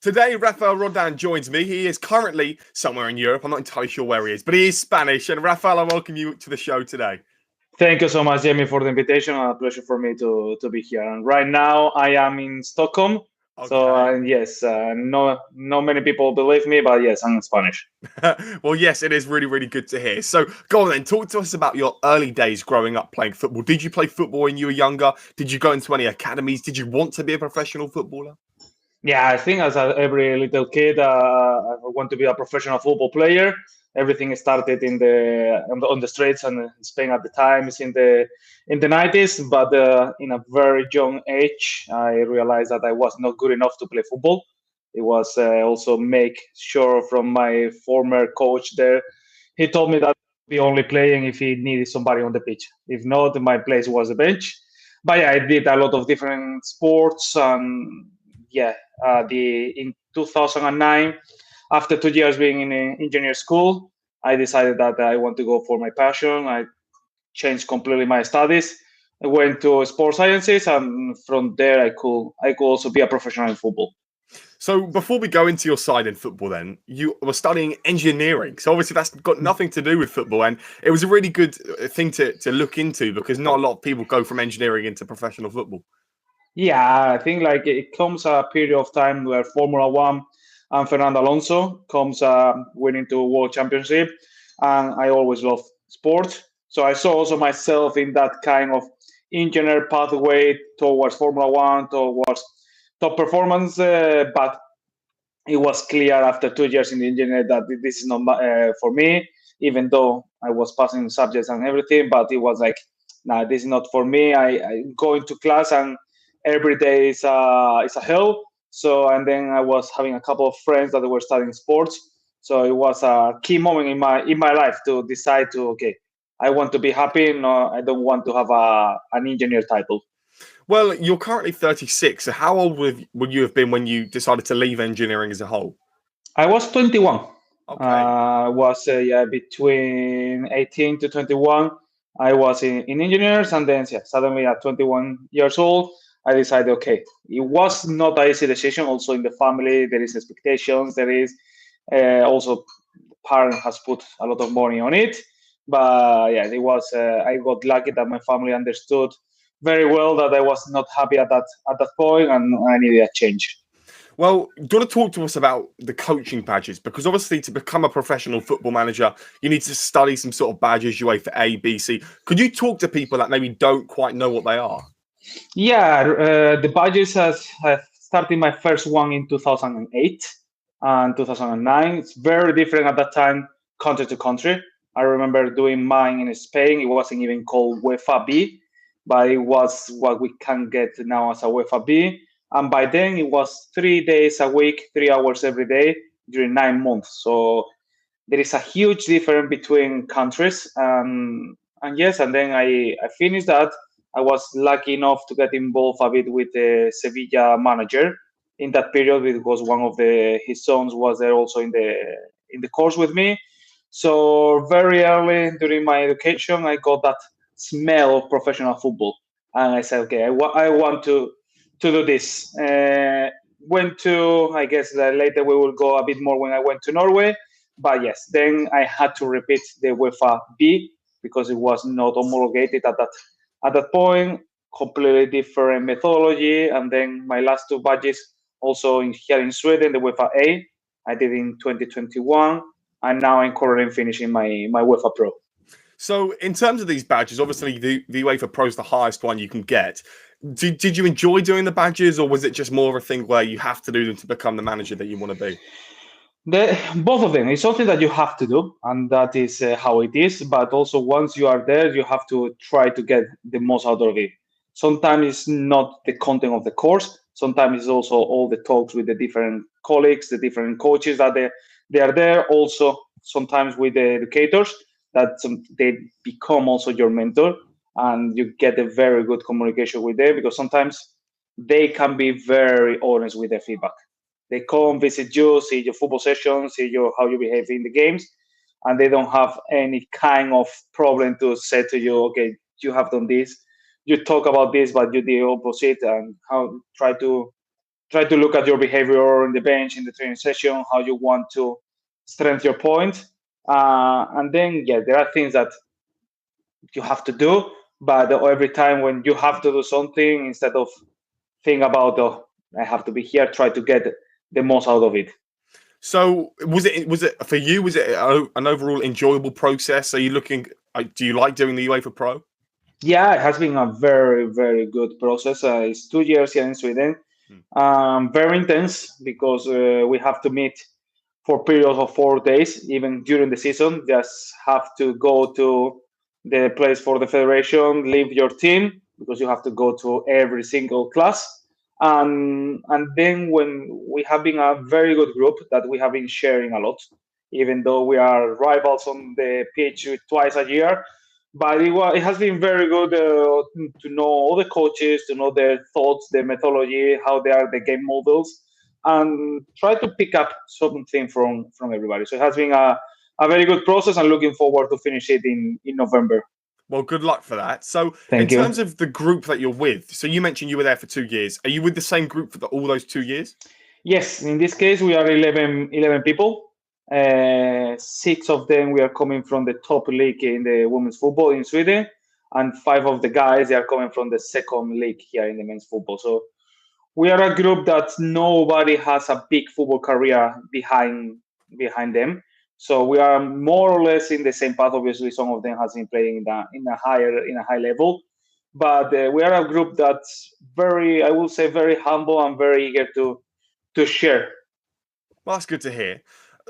Today, Rafael Roldán joins me. He is currently somewhere in Europe. I'm not entirely sure where he is, but he is Spanish. And Rafael, I welcome you to the show today. Thank you so much, Jamie, for the invitation. A pleasure for me to be here. And right now, I am in Stockholm. So Okay. yes, not many people believe me, but yes, I'm Spanish. Well, yes, it is really, really good to hear. So, go on then. Talk to us about your early days growing up playing football. Did you play football when you were younger? Did you go into any academies? Did you want to be a professional footballer? Yeah, I think as every little kid, I want to be a professional football player. Everything started on the streets and in Spain at the times in the 90s. But in a very young age, I realized that I was not good enough to play football. It was also make sure from my former coach there. He told me that I'd be only playing if he needed somebody on the pitch. If not, my place was the bench. But yeah, I did a lot of different sports and yeah, the in 2009, after 2 years being in engineer school, I decided that I want to go for my passion. I changed completely my studies. I went to sports sciences, and from there I could also be a professional in football. So, before we go into your side in football, then you were studying engineering. So, obviously, that's got nothing to do with football, and it was a really good thing to look into because not a lot of people go from engineering into professional football. Yeah, I think like it comes a period of time where Formula One and Fernando Alonso comes winning to World Championship, and I always love sports. So I saw also myself in that kind of engineer pathway towards Formula One, towards top performance. But it was clear after 2 years in the engineer that this is not for me, even though I was passing subjects and everything. But it was like, nah, this is not for me. I go into class and every day is a hell. So and then I was having a couple of friends that were studying sports. So it was a key moment in my life to decide to okay, I want to be happy. No, I don't want to have an engineer title. Well, you're currently 36. So, how old would you have been when you decided to leave engineering as a whole? I was 21. Okay. Was yeah, between 18 to 21. I was in engineers, and then yeah, suddenly at 21 years old, I decided, okay, it was not an easy decision. Also in the family, there is expectations. There is also parent has put a lot of money on it. But yeah, it was. I got lucky that my family understood very well that I was not happy at that point, and I needed a change. Well, do you want to talk to us about the coaching badges? Because obviously, to become a professional football manager, you need to study some sort of badges, UEFA A, B, C. Could you talk to people that maybe don't quite know what they are? Yeah, the badges have started my first one in 2008 and 2009. It's very different at that time, country to country. I remember doing mine in Spain. It wasn't even called UEFA B, but it was what we can get now as a UEFA B. And by then, it was 3 days a week, 3 hours every day during 9 months. So there is a huge difference between countries. And yes, and then I finished that. I was lucky enough to get involved a bit with the Sevilla manager in that period because one of his sons was there also in the course with me. So very early during my education, I got that smell of professional football, and I said, okay, I want to do this. Went to, I guess that later we will go a bit more when I went to Norway, but yes, then I had to repeat the UEFA B because it was not homologated at that point. Completely different methodology, and then my last two badges also here in Sweden, the UEFA A, I did in 2021, and now I'm currently finishing my UEFA Pro. So, in terms of these badges, obviously the UEFA Pro is the highest one you can get. Did you enjoy doing the badges, or was it just more of a thing where you have to do them to become the manager that you want to be? Both of them is something that you have to do, and that is how it is. But also, once you are there, you have to try to get the most out of it. Sometimes it's not the content of the course. Sometimes it's also all the talks with the different colleagues, the different coaches that they are there. Also, sometimes with the educators that they become also your mentor, and you get a very good communication with them because sometimes they can be very honest with their feedback. They come visit you, see your football sessions, see how you behave in the games, and they don't have any kind of problem to say to you, okay, you have done this, you talk about this, but you did the opposite, and how try to try to look at your behavior on the bench, in the training session, how you want to strengthen your point. And then, there are things that you have to do, but every time when you have to do something, instead of think about, I have to be here, try to get the most out of it. So was it for you? Was it an overall enjoyable process? Are you looking? Do you like doing the UEFA Pro? Yeah, it has been a very, very good process. It's 2 years here in Sweden. Very intense because we have to meet for periods of 4 days, even during the season. Just have to go to the place for the federation, leave your team because you have to go to every single class. And then when we have been a very good group that we have been sharing a lot, even though we are rivals on the pitch twice a year, but it has been very good to know all the coaches, to know their thoughts, their methodology, how they are the game models, and try to pick up something from everybody. So it has been a very good process, and looking forward to finish it in November. Well, good luck for that. So, in Thank you. terms of the group that you're with, so you mentioned you were there for 2 years. Are you with the same group for all those 2 years? Yes, in this case, we are 11 people. 6 of them we are coming from the top league in the women's football in Sweden, and 5 of the guys they are coming from the second league here in the men's football. So we are a group that nobody has a big football career behind them. So we are more or less in the same path. Obviously, some of them has been playing in a high level, but we are a group that's very, I will say, very humble and very eager to share. Well, that's good to hear.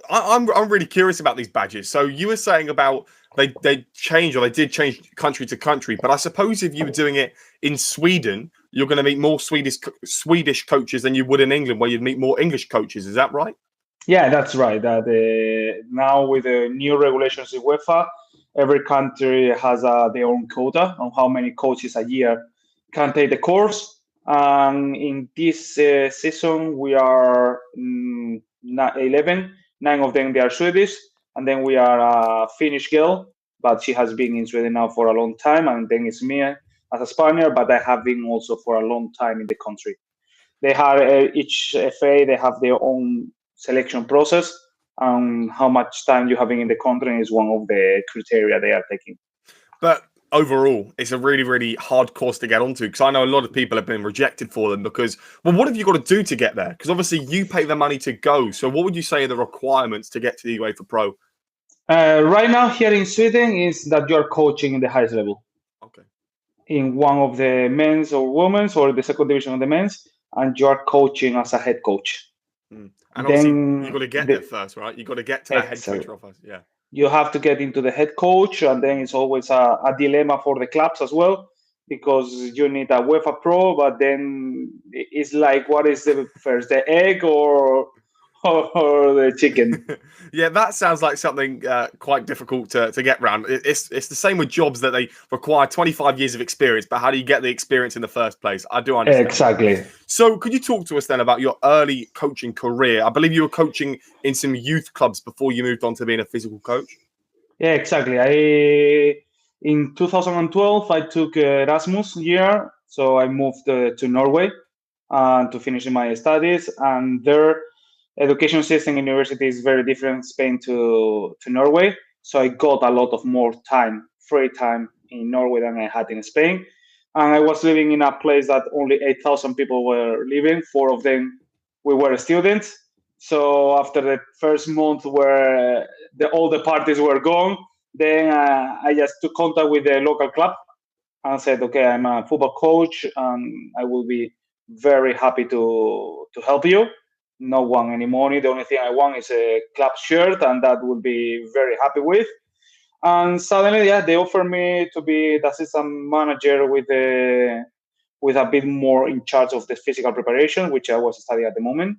I'm really curious about these badges. So you were saying about they change, or they did change country to country, but I suppose if you were doing it in Sweden, you're going to meet more Swedish coaches than you would in England, where you'd meet more English coaches. Is that right? Yeah, that's right. That now with the new regulations in UEFA, every country has their own quota on how many coaches a year can take the course. And in this season, we are 11. 9 of them they are Swedish, and then we are a Finnish girl, but she has been in Sweden now for a long time. And then it's me as a Spaniard, but I have been also for a long time in the country. They have each FA. They have their own selection process, and how much time you have been in the country is one of the criteria they are taking. But overall, it's a really, really hard course to get onto, because I know a lot of people have been rejected for them because, well, what have you got to do to get there? Because obviously you pay the money to go. So what would you say are the requirements to get to the UEFA Pro? Right now here in Sweden is that you're coaching in the highest level. Okay. In one of the men's or women's or the second division of the men's, and you're coaching as a head coach. And obviously you've got to get there first, right? You've got to get to that head coach role first. Yeah. You have to get into the head coach, and then it's always a dilemma for the clubs as well, because you need a UEFA Pro, but then it's like, what is the first, the egg or the chicken? Yeah, that sounds like something quite difficult to get round. It's the same with jobs that they require 25 years of experience, but how do you get the experience in the first place? I do understand. Exactly. So could you talk to us then about your early coaching career? I believe you were coaching in some youth clubs before you moved on to being a physical coach. Yeah, exactly. In 2012, I took Erasmus year, so I moved to Norway to finish my studies, and their education system in university is very different Spain to Norway. So I got a lot of more time, free time in Norway than I had in Spain. And I was living in a place that only 8,000 people were living. 4 of them, we were students. So after the first month where all the parties were gone, then I just took contact with the local club and said, okay, I'm a football coach and I will be very happy to help you. No want any money. The only thing I want is a club shirt, and that will be very happy with. And suddenly, they offered me to be the assistant manager with a bit more in charge of the physical preparation, which I was studying at the moment.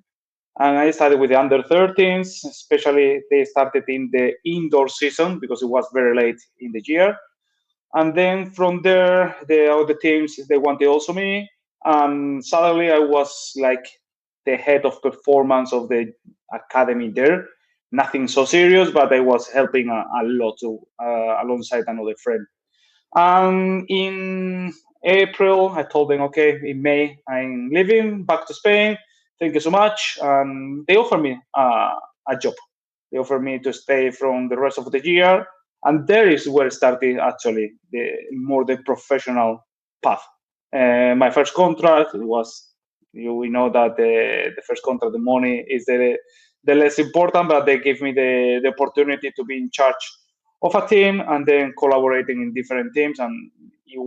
And I started with the under 13s, especially they started in the indoor season because it was very late in the year. And then from there, the other teams, they wanted also me. And suddenly I was like the head of performance of the academy there. Nothing so serious, but I was helping a lot alongside another friend. And in April, I told them, okay, in May, I'm leaving back to Spain. thank you so much. And they offered me a job. They offered me to stay from the rest of the year. And there is where it started actually the professional path. My first contract was, we know that the first contract, the money is the less important, but they gave me the opportunity to be in charge of a team and then collaborating in different teams. And it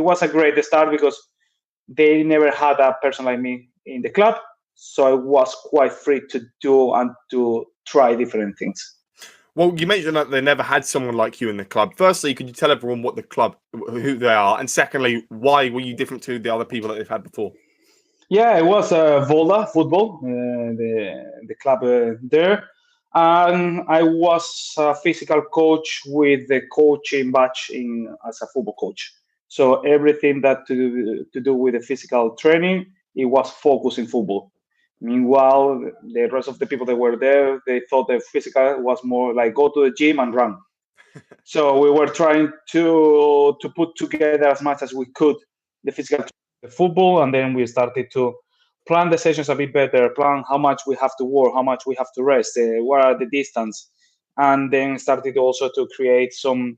was a great start because they never had a person like me in the club. So I was quite free to do and to try different things. Well, you mentioned that they never had someone like you in the club. Firstly, could you tell everyone what the club, who they are? And secondly, why were you different to the other people that they've had before? Yeah, it was Volda Football, the club there. And I was a physical coach with the coaching badge as a football coach. So everything that to do with the physical training, it was focused in football. Meanwhile, the rest of the people that were there, they thought the physical was more like go to the gym and run. So we were trying to put together as much as we could the physical the football, and then we started to plan the sessions a bit better, plan how much we have to work, how much we have to rest, what are the distance, and then started also to create some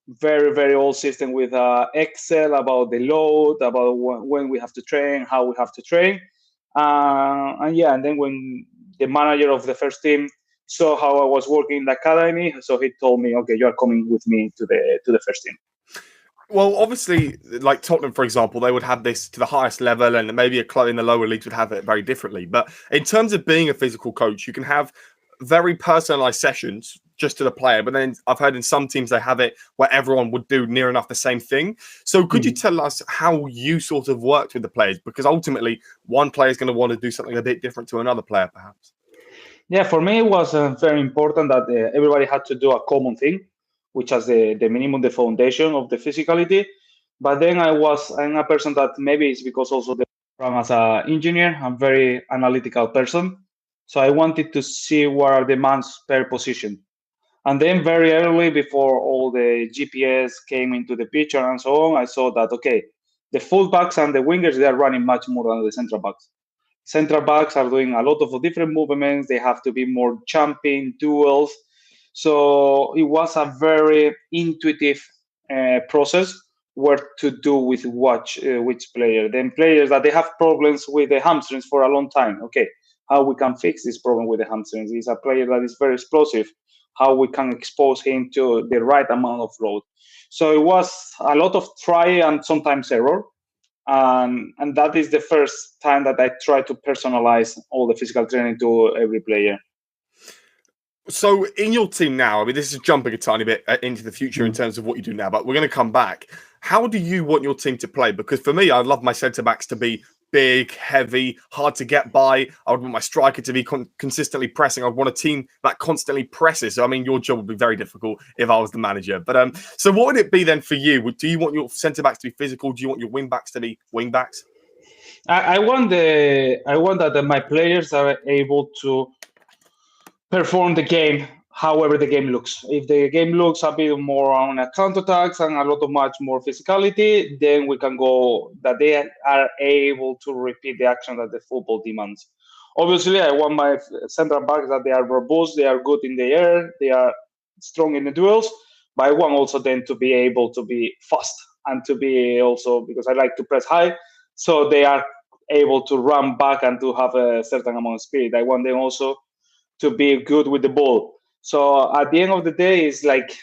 very, very old system with Excel about the load, about when we have to train, how we have to train. And then when the manager of the first team saw how I was working in the academy, so he told me, okay, you are coming with me to the first team. Well, obviously, like Tottenham, for example, they would have this to the highest level, and maybe a club in the lower leagues would have it very differently. But in terms of being a physical coach, you can have very personalized sessions just to the player. But then I've heard in some teams they have it where everyone would do near enough the same thing. So could you tell us how you sort of worked with the players? Because ultimately, one player is going to want to do something a bit different to another player, perhaps. Yeah, for me, it was very important that everybody had to do a common thing, which is the minimum, the foundation of the physicality. But then I'm a person that maybe it's because also as an engineer, I'm a very analytical person. So I wanted to see what are demands per position. And then very early, before all the GPS came into the picture and so on, I saw that, okay, the fullbacks and the wingers, they are running much more than the central backs. Central backs are doing a lot of different movements. They have to be more jumping, duels. So it was a very intuitive process what to do with which player. Then players that they have problems with the hamstrings for a long time. Okay, how we can fix this problem with the hamstrings? He's a player that is very explosive. How we can expose him to the right amount of load. So it was a lot of try and sometimes error. And that is the first time that I try to personalize all the physical training to every player. So in your team now, I mean, this is jumping a tiny bit into the future in terms of what you do now, but we're going to come back. How do you want your team to play? Because for me, I love my centre-backs to be big, heavy, hard to get by. I would want my striker to be consistently pressing. I want a team that constantly presses. So, I mean, your job would be very difficult if I was the manager. But so what would it be then for you? Do you want your centre-backs to be physical? Do you want your wing-backs to be wing-backs? I want that my players are able to perform the game however the game looks. If the game looks a bit more on a counterattacks and a lot of much more physicality, then we can go that they are able to repeat the action that the football demands. Obviously, I want my central backs that they are robust, they are good in the air, they are strong in the duels, but I want also them to be able to be fast and to be also, because I like to press high, so they are able to run back and to have a certain amount of speed. I want them also to be good with the ball. So at the end of the day, it's like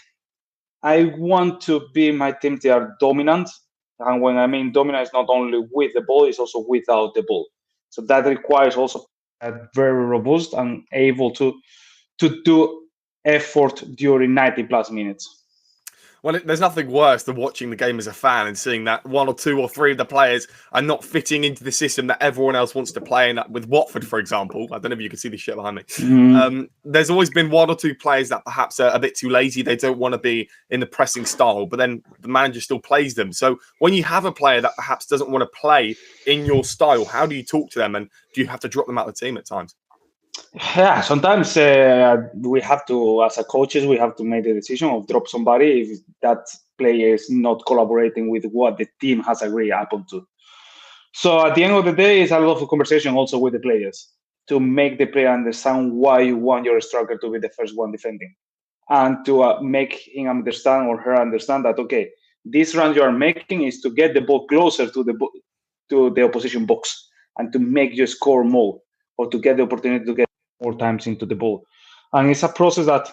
I want to be my team. They are dominant, and when I mean dominant, it's not only with the ball; it's also without the ball. So that requires also very robust and able to do effort during 90 plus minutes. Well, there's nothing worse than watching the game as a fan and seeing that one or two or three of the players are not fitting into the system that everyone else wants to play in. With Watford, for example, I don't know if you can see the shit behind me. There's always been one or two players that perhaps are a bit too lazy. They don't want to be in the pressing style, but then the manager still plays them. So when you have a player that perhaps doesn't want to play in your style, how do you talk to them? And do you have to drop them out of the team at times? Yeah, sometimes we have to, as a coaches, we have to make the decision of drop somebody if that player is not collaborating with what the team has agreed upon to. So at the end of the day, it's a lot of conversation also with the players to make the player understand why you want your striker to be the first one defending, and to make him understand or her understand that, okay, this run you are making is to get the ball closer to the opposition box and to make you score more, or to get the opportunity to get more times into the ball. And it's a process that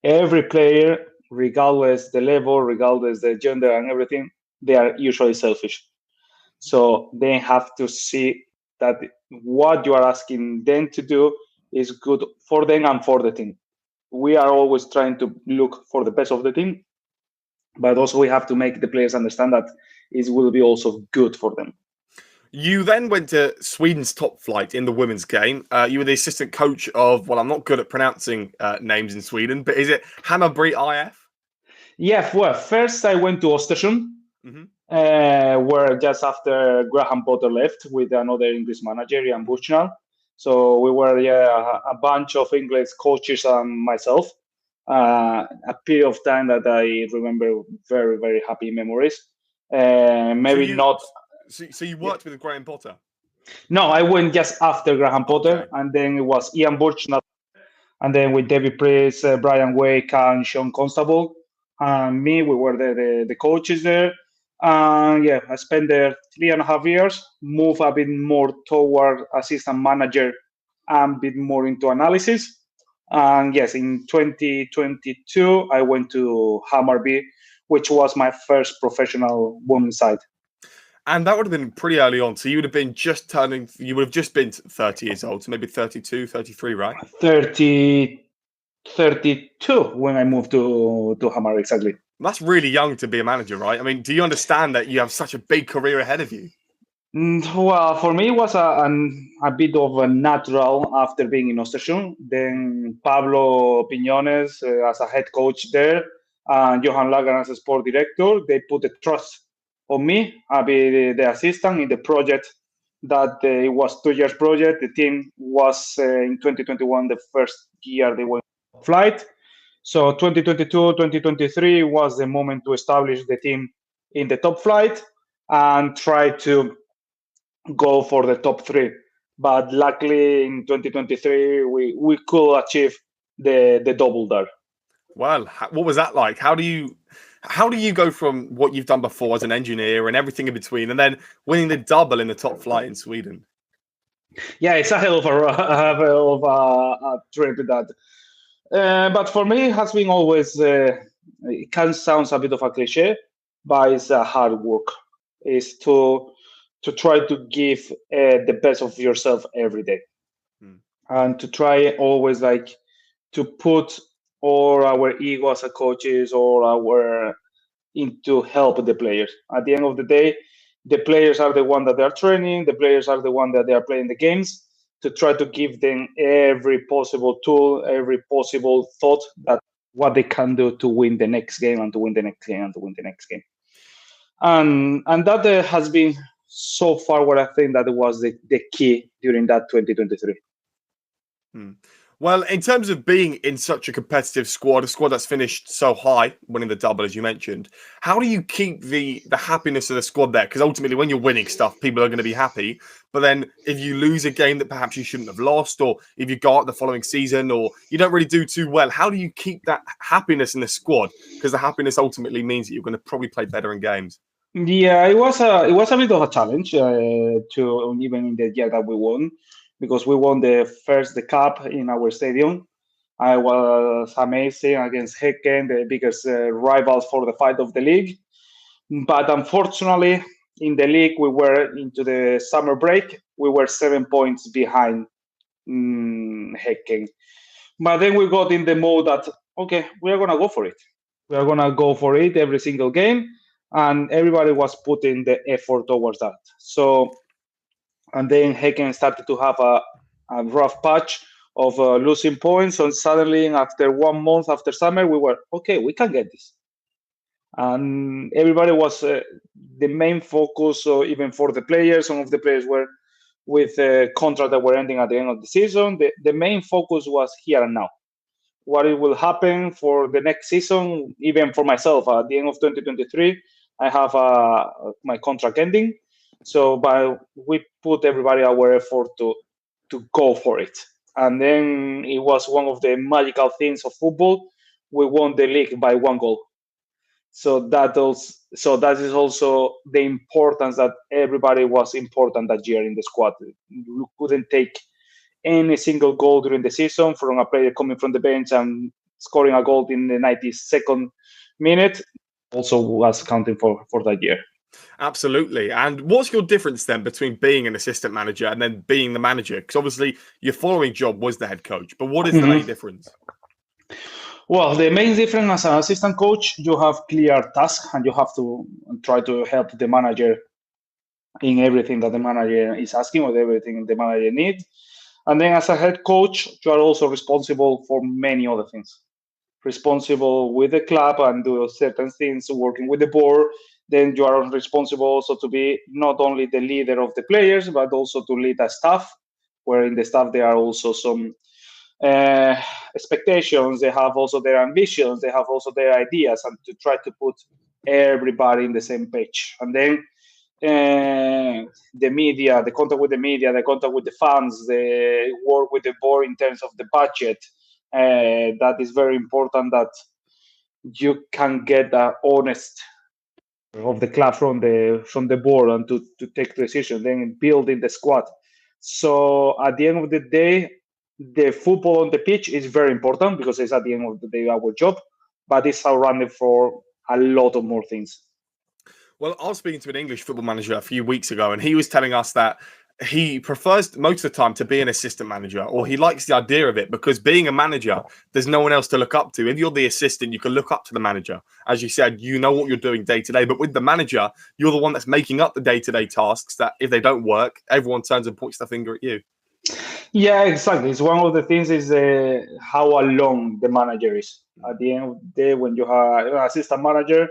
every player, regardless the level, regardless the gender and everything, they are usually selfish. So they have to see that what you are asking them to do is good for them and for the team. We are always trying to look for the best of the team, but also we have to make the players understand that it will be also good for them. You then went to Sweden's top flight in the women's game. You were the assistant coach of, well, I'm not good at pronouncing names in Sweden, but is it Hammarby IF? Yeah, well, first I went to Östersund, where just after Graham Potter left with another English manager, Ian Bushnell. So we were a bunch of English coaches and myself. A period of time that I remember very, very happy memories. Maybe not. So you worked with Graham Potter? No, I went just after Graham Potter, and then it was Ian Bushnell, and then with David Priest, Brian Wake, and Sean Constable, and me, we were the coaches there. Yeah, I spent there 3.5 years, moved a bit more toward assistant manager and a bit more into analysis. And yes, in 2022, I went to Hammarby, which was my first professional women's side. And that would have been pretty early on. So you would have been you would have just been 30 years old, so maybe 32, 33, right? 32 when I moved to Hammarby, exactly. That's really young to be a manager, right? I mean, do you understand that you have such a big career ahead of you? Well, for me, it was a bit of a natural after being in Östersund. Then Pablo Piñones as a head coach there, and Johan Lagan as a sport director, they put the trust on me. I'll be the assistant in the project that it was 2 years project. The team was in 2021, the first year they went flight. So 2022, 2023 was the moment to establish the team in the top flight and try to go for the top 3. But luckily in 2023, we could achieve the double there. Well, what was that like? How do you go from what you've done before as an engineer and everything in between, and then winning the double in the top flight in Sweden? Yeah, it's a hell of a trip that. But for me, it has been always. It can sound a bit of a cliche, but it's a hard work. It's to try to give the best of yourself every day, and to try always like to put all our ego as a coaches or our into help the players. At the end of the day, the players are the one that they are training. The players are the one that they are playing the games. To try to give them every possible tool, every possible thought that what they can do to win the next game and to win the next game and to win the next game. And that has been so far what I think that was the key during that 2023. Well, in terms of being in such a competitive squad, a squad that's finished so high, winning the double, as you mentioned, how do you keep the happiness of the squad there? Because ultimately, when you're winning stuff, people are going to be happy. But then if you lose a game that perhaps you shouldn't have lost, or if you go out the following season, or you don't really do too well, how do you keep that happiness in the squad? Because the happiness ultimately means that you're going to probably play better in games. Yeah, it was a bit of a challenge to even in the year that we won, because we won the cup in our stadium. I was amazing against Häcken, the biggest rivals for the fight of the league. But unfortunately, in the league, we were into the summer break. We were 7 points behind Häcken. But then we got in the mode that, okay, we are going to go for it. We are going to go for it every single game. And everybody was putting the effort towards that. So, and then Häcken started to have a rough patch of losing points. And suddenly, after 1 month after summer, we were, okay, we can get this. And everybody was the main focus, even for the players. Some of the players were with a contract that were ending at the end of the season. The main focus was here and now. What it will happen for the next season, even for myself, at the end of 2023, I have my contract ending. So we put everybody our effort to go for it. And then it was one of the magical things of football. We won the league by 1 goal. So that is also the importance that everybody was important that year in the squad. You couldn't take any single goal during the season from a player coming from the bench and scoring a goal in the 92nd minute. Also was counting for that year. Absolutely. And what's your difference then between being an assistant manager and then being the manager? Because obviously your following job was the head coach, but what is the main difference? Well, the main difference as an assistant coach, you have clear tasks and you have to try to help the manager in everything that the manager is asking or everything the manager needs. And then as a head coach, you are also responsible for many other things. Responsible with the club and do certain things, working with the board. Then you are responsible also to be not only the leader of the players, but also to lead a staff, where in the staff there are also some expectations, they have also their ambitions, they have also their ideas, and to try to put everybody in the same page. And then the media, the contact with the media, the contact with the fans, the work with the board in terms of the budget. That is very important that you can get an honest of the club from the board and to take decisions, then building the squad. So at the end of the day, the football on the pitch is very important because it's at the end of the day our job, but it's surrounded for a lot of more things. Well, I was speaking to an English football manager a few weeks ago, and he was telling us that he prefers most of the time to be an assistant manager, or he likes the idea of it because being a manager, there's no one else to look up to. If you're the assistant, you can look up to the manager. As you said, you know what you're doing day to day, but with the manager, you're the one that's making up the day-to-day tasks that if they don't work, everyone turns and points the finger at you. Yeah, exactly. It's one of the things is how alone the manager is. At the end of the day, when you have an assistant manager,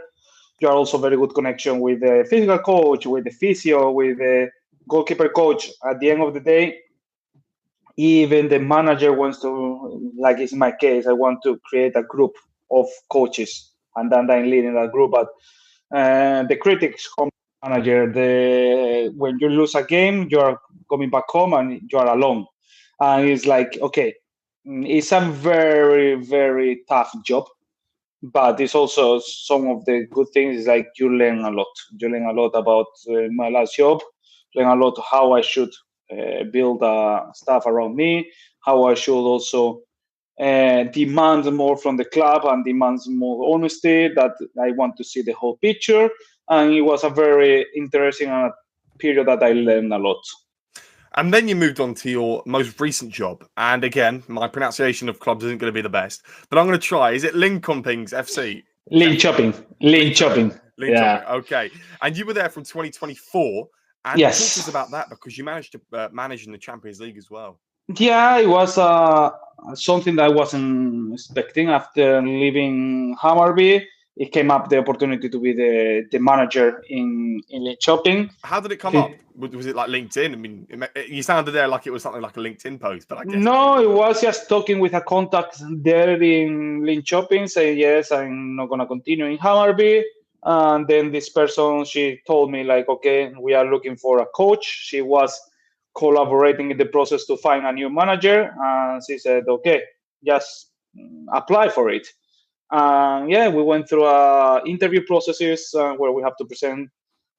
you are also very good connection with the physical coach, with the physio, with the goalkeeper coach. At the end of the day, even the manager wants to, like it's my case, I want to create a group of coaches, and then I'm leading that group. But the critics come manager. When you lose a game, you are coming back home and you are alone, and it's like, okay, it's a very very tough job, but it's also some of the good things is like you learn a lot. You learn a lot about my last job, learn a lot how I should build stuff around me, how I should also demand more from the club and demands more honesty, that I want to see the whole picture. And it was a very interesting period that I learned a lot. And then you moved on to your most recent job. And again, my pronunciation of clubs isn't going to be the best, but I'm going to try. Is it Linköpings FC? Linköping. Yeah. Okay. And you were there from 2024. And Yes. talk to us about that because you managed to manage in the Champions League as well. Yeah, it was something that I wasn't expecting. After leaving Hammarby, it came up the opportunity to be the manager in Linköping. How did it come up? Was it like LinkedIn? I mean, you sounded there like it was something like a LinkedIn post, but I guess no, it was just talking with a contact there in Linköping, saying yes, I'm not gonna continue in Hammarby. And then this person, she told me like, okay, we are looking for a coach. She was collaborating in the process to find a new manager, and she said, okay, just apply for it. Yeah, we went through interview processes where we have to present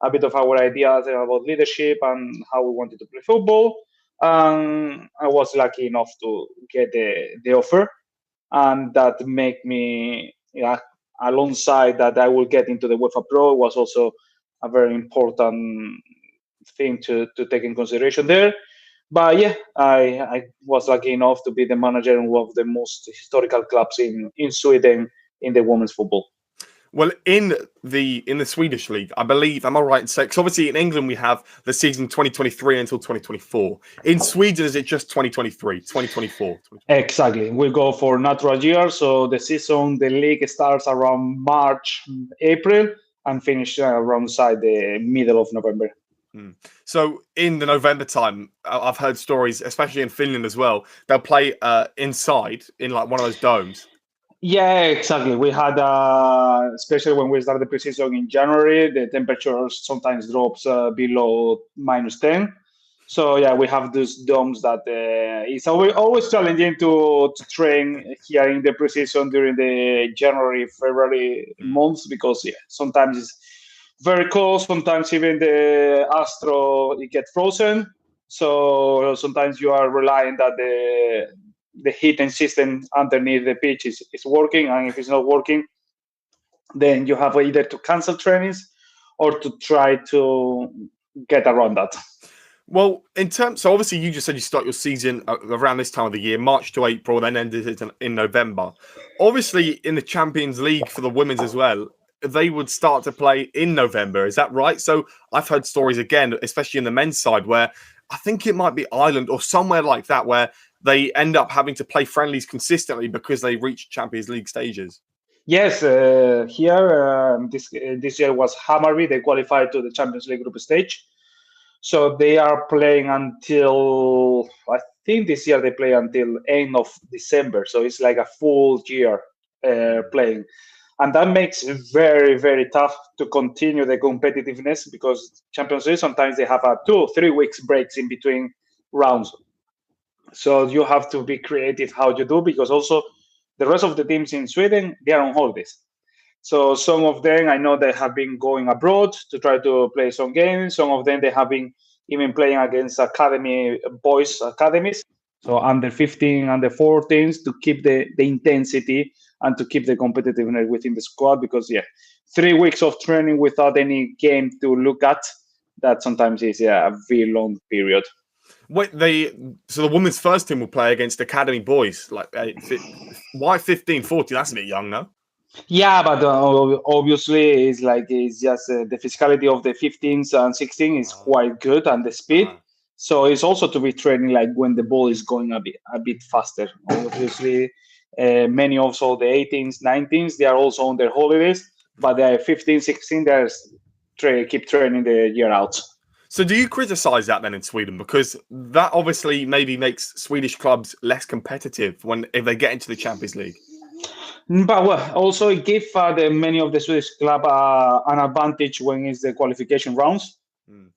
a bit of our ideas about leadership and how we wanted to play football. I was lucky enough to get the offer, and that made me, alongside that I will get into the UEFA Pro, was also a very important thing to take in consideration there. But yeah, I was lucky enough to be the manager in one of the most historical clubs in Sweden in the women's football. Well, in the Swedish league, I believe, am I right in saying, because obviously in England we have the season 2023 until 2024. In Sweden, is it just 2023, 2024? Exactly. We go for natural year. So the league starts around March, April, and finish around the middle of November. So in the November time, I've heard stories, especially in Finland as well, they'll play inside in like one of those domes. Yeah, exactly. We had, especially when we started the preseason in January, the temperature sometimes drops below -10. So yeah, we have those domes that it's always challenging to train here in the preseason during the January, February months because yeah, sometimes it's very cold. Sometimes even the Astro it gets frozen. So sometimes you are relying that the heating system underneath the pitch is working, and if it's not working, then you have either to cancel trainings or to try to get around that. Well, so obviously you just said you start your season around this time of the year, March to April, then ended it in November. Obviously, in the Champions League for the women's as well, they would start to play in November. Is that right? So I've heard stories again, especially in the men's side, where I think it might be Ireland or somewhere like that, where they end up having to play friendlies consistently because they reach Champions League stages. Yes, here this year was Hammarby. They qualified to the Champions League group stage. So they are playing until, I think this year they play until end of December. So it's like a full year playing. And that makes it very, very tough to continue the competitiveness because Champions League, sometimes they have a 2-3 weeks breaks in between rounds. So you have to be creative how you do, because also the rest of the teams in Sweden, they are on holidays. So some of them, I know they have been going abroad to try to play some games. Some of them, they have been even playing against boys academies. So under 15, under 14s to keep the intensity and to keep the competitiveness within the squad. Because, yeah, 3 weeks of training without any game to look at, that sometimes is a very long period. Wait, so the women's first team will play against academy boys. Like, why 15, 14? That's a bit young, no? Yeah, but obviously it's just the physicality of the 15s and 16 is quite good, and the speed. So it's also to be training like when the ball is going a bit faster. Obviously, many also the 18s, 19s, they are also on their holidays, but the 15, 16, keep training the year out. So do you criticise that then in Sweden? Because that obviously maybe makes Swedish clubs less competitive if they get into the Champions League. But well, also it gives many of the Swedish club an advantage when it's the qualification rounds.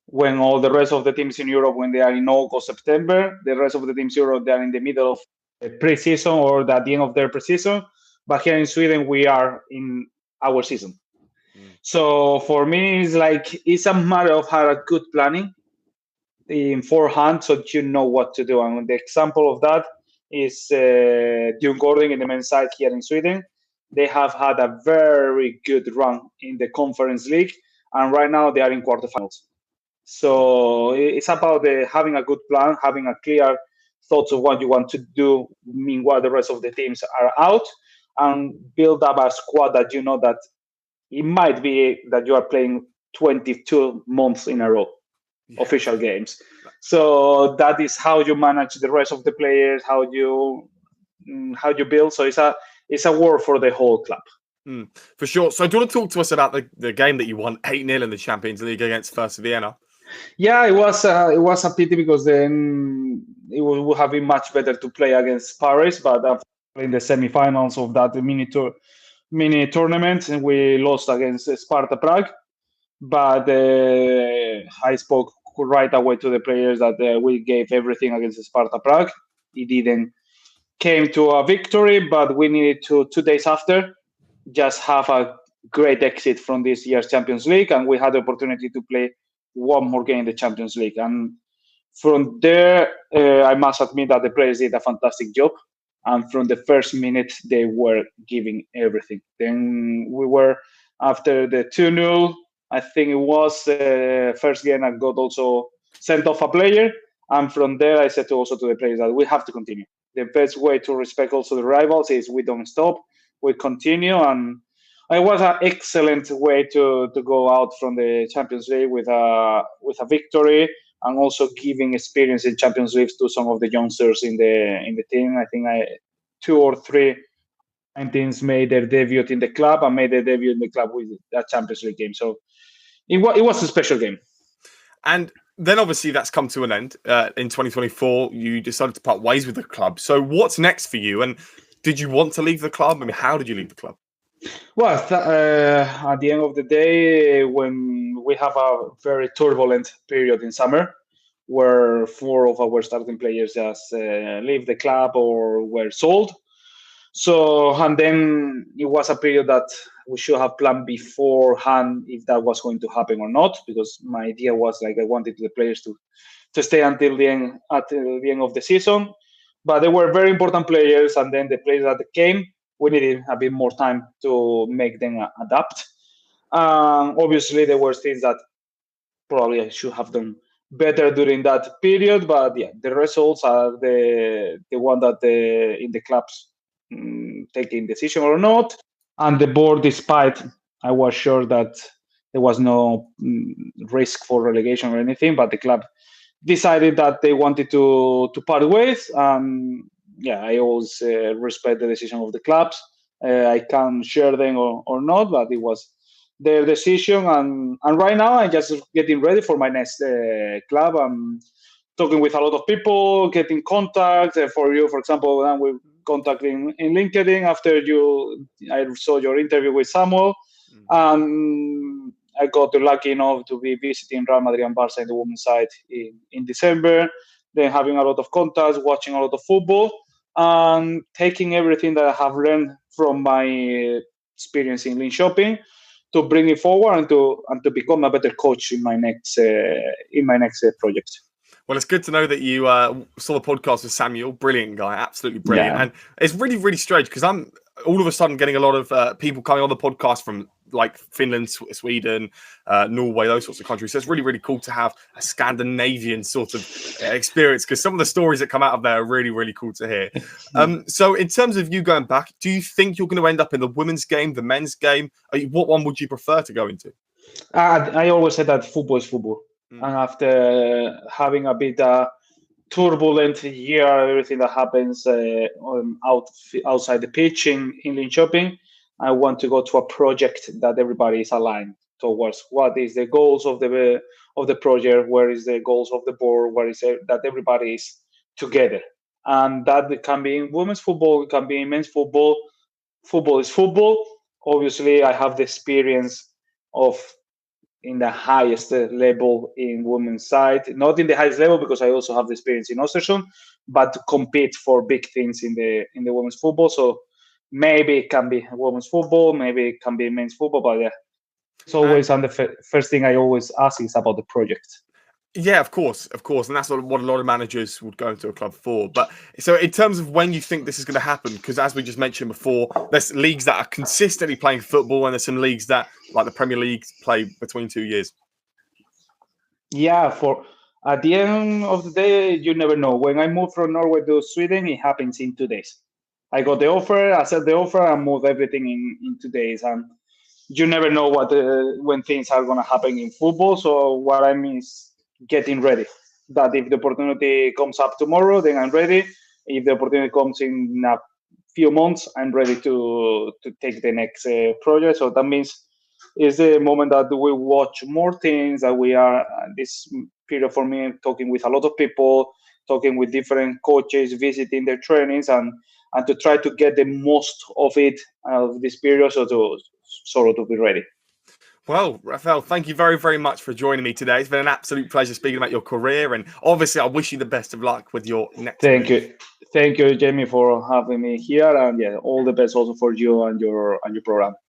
When all the rest of the teams in Europe, when they are in August, September, the rest of the teams in Europe, they are in the middle of the pre-season or at the end of their pre-season. But here in Sweden, we are in our season. So for me, it's a matter of having a good planning in forehand, so you know what to do. And the example of that is Djurgården in the men's side here in Sweden. They have had a very good run in the Conference League, and right now they are in quarterfinals. So it's about having a good plan, having a clear thoughts of what you want to do, meanwhile the rest of the teams are out, and build up a squad that you know that it might be that you are playing 22 months in a row. Official games. So that is how you manage the rest of the players, how you build. So it's a work for the whole club. For sure. So do you want to talk to us about the game that you won 8-0 in the Champions League against First Vienna? Yeah, it was a pity because then it would have been much better to play against Paris, but in the semi-finals of that mini tournament, and we lost against Sparta Prague. But I spoke right away to the players that we gave everything against Sparta Prague. It didn't came to a victory, but we needed to 2 days after just have a great exit from this year's Champions League, and we had the opportunity to play one more game in the Champions League. And from there, I must admit that the players did a fantastic job. And from the first minute, they were giving everything. Then we were, after the 2-0, I think it was first game, I got also sent off a player. And from there, I said also to the players that we have to continue. The best way to respect also the rivals is we don't stop, we continue. And it was an excellent way to go out from the Champions League with a victory, and also giving experience in Champions League to some of the youngsters in the team. I think 2 or 3 teams made their debut in the club and made their debut in the club with that Champions League game. So it was a special game. And then obviously that's come to an end. In 2024, you decided to part ways with the club. So what's next for you? And Did you want to leave the club? I mean, how did you leave the club? Well, at the end of the day, when we have a very turbulent period in summer, where 4 of our starting players just leave the club or were sold. So, and then it was a period that we should have planned beforehand if that was going to happen or not, because my idea was like I wanted the players to stay until the end of the season. But they were very important players, and then the players that came, we needed a bit more time to make them adapt. Obviously, there were things that probably I should have done better during that period, but yeah, the results are the one that in the clubs taking decision or not, and the board, despite I was sure that there was no risk for relegation or anything, but the club decided that they wanted to part ways. Yeah, I always respect the decision of the clubs. I can share them or not, but it was their decision. And right now, I'm just getting ready for my next club. I'm talking with a lot of people, getting contact. For you, for example, we're contacting in LinkedIn after I saw your interview with Samuel. I got lucky enough to be visiting Real Madrid and Barca in the women's side in December, then having a lot of contacts, watching a lot of football, and taking everything that I have learned from my experience in lean shopping to bring it forward and to become a better coach in my next project. Well, it's good to know that you saw the podcast with Samuel. Brilliant guy, absolutely brilliant. Yeah. And it's really, really strange because I'm all of a sudden getting a lot of people coming on the podcast from like Finland, Sweden, Norway, those sorts of countries. So it's really, really cool to have a Scandinavian sort of experience because some of the stories that come out of there are really, really cool to hear. So in terms of you going back, do you think you're going to end up in the women's game, the men's game? What one would you prefer to go into? I always said that football is football. And after having a bit turbulent year, everything that happens outside the pitch in Linköping, I want to go to a project that everybody is aligned towards. What is the goals of the project? Where is the goals of the board? Where is it that everybody is together? And that can be in women's football, it can be in men's football. Football is football. Obviously, I have the experience of in the highest level in women's side, not in the highest level because I also have the experience in Östersund, but to compete for big things in the women's football. So maybe it can be women's football, maybe it can be men's football, but yeah, it's always and the first thing I always ask is about the project. Yeah, of course, and that's what a lot of managers would go into a club for. But so, in terms of when you think this is going to happen, because as we just mentioned before, there's leagues that are consistently playing football, and there's some leagues that, like the Premier League, play between 2 years. Yeah, for at the end of the day, you never know. When I moved from Norway to Sweden, it happens in 2 days. I got the offer, I accept the offer, and moved everything in 2 days. And you never know when things are going to happen in football. So what I mean is getting ready. That if the opportunity comes up tomorrow, then I'm ready. If the opportunity comes in a few months, I'm ready to take the next project. So that means it's the moment that we watch more things, that we are this period for me talking with a lot of people, talking with different coaches, visiting their trainings, and to try to get the most of it of this period, so to be ready. Well, Rafael, thank you very, very much for joining me today. It's been an absolute pleasure speaking about your career, and obviously I wish you the best of luck with your next move. Thank you, Jamie, for having me here, and yeah, all the best also for you and your program.